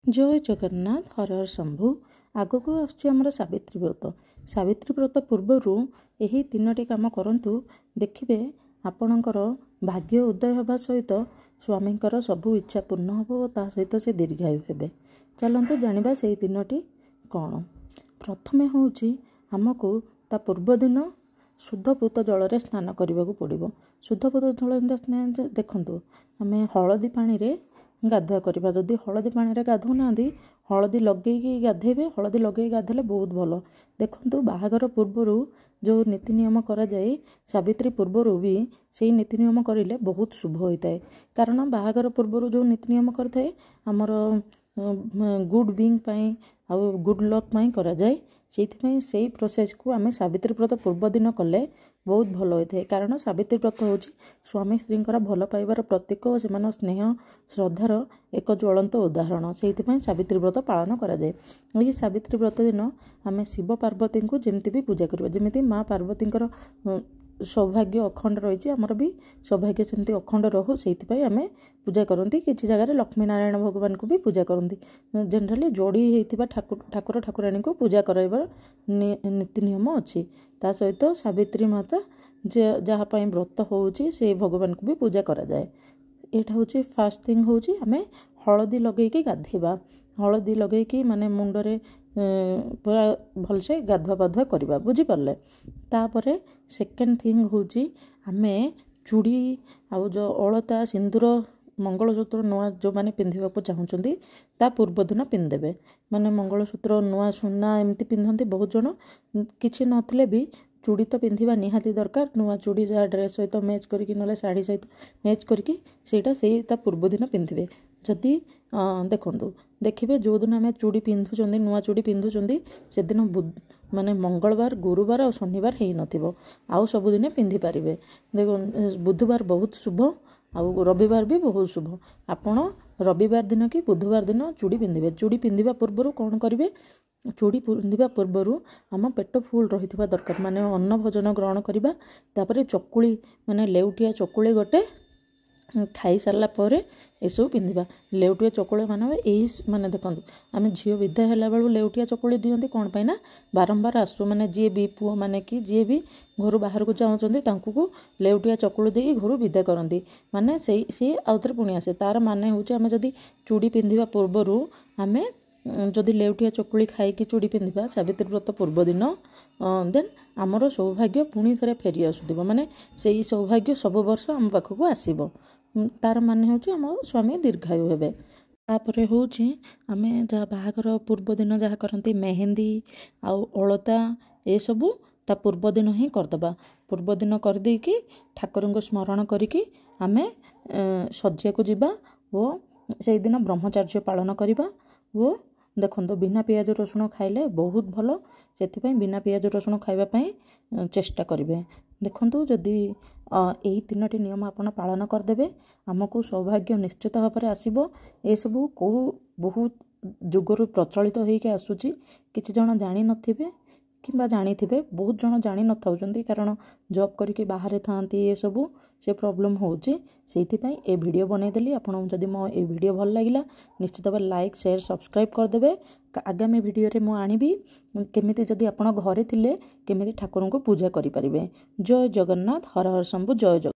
जय जगन्नाथ हर हर शंभु। आगक आमर सावित्री व्रत। सावित्री व्रत पूर्वर यही तीनोटी काम करंतु, देखिए आपणकर भाग्य उदय होगा सहित स्वामींकर सबू इच्छा पूर्ण हो, ता सहित से दीर्घायु हेबे। चलते जानिबा से तीनोटी कौन। प्रथमे होउची आमको ता पूर्व दिन शुद्धपूत जल रे स्नान करने को पड़ो। शुद्धपूत जल स्नान देखंतु, आमे हलदी पानी रे गाधुआ करवा। जदि हलदी पानी रे गाधु ना, हलदी लगेगी गाधेबे। हलदी लगे गाधेले बहुत भल। देखंतु बाहागर पूर्वर जो नीति नियम करा जाए, सावित्री पूर्वर भी से नीति नियम करिले बहुत शुभ होता है। कारण बाहागर पूर्वर जो नीति नियम करथाए आमर गुड बीइंग पाई आ गुड लक पाई करा जाए। से प्रोसेस को आम सावित्री व्रत पूर्व दिन कले बहुत भल होता है। कारण सावित्री व्रत हूँ स्वामी स्त्री भल पाइबार प्रतीक और से स्नेह श्रद्धार एक ज्वलंत उदाहरण। से सावित्री व्रत पालन करा जाए। ये सावित्री व्रत दिन आम शिव पार्वती को जमती भी पूजा करवा। जमी माँ पार्वती सौभाग्य अखंड रही, आमर भी सौभाग्य सेमती अखंड रहू, से आम पूजा करती। किसी जगह लक्ष्मी नारायण भगवान को भी पूजा करती। जनरली जोड़ी होता ठाकुर ठाकुराणी को पूजा कराइबार नीति नियम अच्छी। ता सहित सावित्री माता जहाँपाई व्रत होउची से भगवान को भी पूजा करा जाए। एटा होची फास्ट थिंग होची आमे हलदी लगेकी गाधेबा। हलदी लगेकी माने मुंडरे पूरा भलसे गाधुआ पाधुआ करवा, बुझीपारे। तापरे सेकेंड थिंग होची आमे चूड़ी आउ जो अलता सिंदूर मंगलसूत्र नुआ जो माने पिंधिबा को चाहूचंदी ता पूर्व दिन पिंधेबे। माने मंगलसूत्र नुआ सुना एमती पिंधंती बहुत जन। किछि नथिले भी चूड़ी तो पिंधिबा निहाती दरकार। नुआ चूड़ी जहाँ ड्रेस सहित मैच करके ना शाढ़ी सहित मैच करके सेटा से पूर्व दिन पिंधिबे। जदि देखंतु देखिए जो दिन आम चूड़ी पिंधुचंदी नुआ चूड़ी पिंधुचंदी से दिन माने मंगलवार गुरुवार और शनिवार है नथिबो, आउ सबुदिने पिंधि पारिबे। देखो बुधवार बहुत शुभ आउ रविवार भी बहुत शुभ। आपण रविवार दिन कि बुधवार दिन चूड़ी पिंधिबे। चूड़ी पिंधिबा पूर्वर कौन करिवे, चूड़ी पिंधिबा पूर्वर आम पेट फुल रही दरकार। माने अन्न भोजन ग्रहण करवा। तापरे चकुली माने लेउटिया चकुली गोटे खाई सारा पर एसबू पिंधिबा। लेउटिया चकुली माने यही माने देखंतु आम झील विदा है बेलू लेउटिया चकुली दियंती कौन पाई ना, बारंबार आसु माने जी भी पुओ माने कि जी भी घर बाहर को चाहूँगी तांकु लेउटिया चकुली दे घर विदा करती। माने से आउ थे पुणी आसे। तार माने हूँ आम जदि चूड़ी पिंधिबा पूर्वर आम जदि लेउटिया चकुली खाई चूड़ी पिंधिबा सावित्री व्रत पूर्व दिन, देन आमर सौभाग्य पुणी थे फेरी आसुथिबो। माने से सौभाग्य सब वर्ष आम पाखक आसीबो। तार माने हूँ आम स्वामी दीर्घायु हेबे। तापरे होउची आमे जहाँ बाहागर पूर्व दिन जहाँ करती मेहंदी आउ अलता ए सबू ता पूर्व दिन ही करदबा। पूर्व दिन कर देकी ठाकुर को स्मरण करिकी आमे सज्जा को जिबा और से दिन ब्रह्मचर्य पालन करिबा। वो देखो बिना पियाज रसुण खाइले बहुत भल, से बिना पियाज रसुण खाइबापी चेष्टा करेंगे। देखो जदि यही तीनोटी नियम आपण पालन करदे आमको सौभाग्य निश्चित भाव में आसब। ए सबू कौ बहुत जुगर प्रचलित होके आसूची। किछि जन जानी नथिबे किंबा जानिथिबे, बहुत जन जानी न थाउचंती कारण जॉब करके बाहर थांती। ये सबू से प्रॉब्लम होउची। सेइथिपाई ए वीडियो बनैदेली। आपन जदि मो ए वीडियो भल लागिला निश्चित भाव लाइक शेयर सब्सक्राइब करदेबे। आगामी वीडियो रे मु आनिबी केमिति जदि आपण घरे थिले केमिति ठाकुर को पूजा करि परिबे। जय जगन्नाथ हर हर शंभु। जय जगन्नाथ।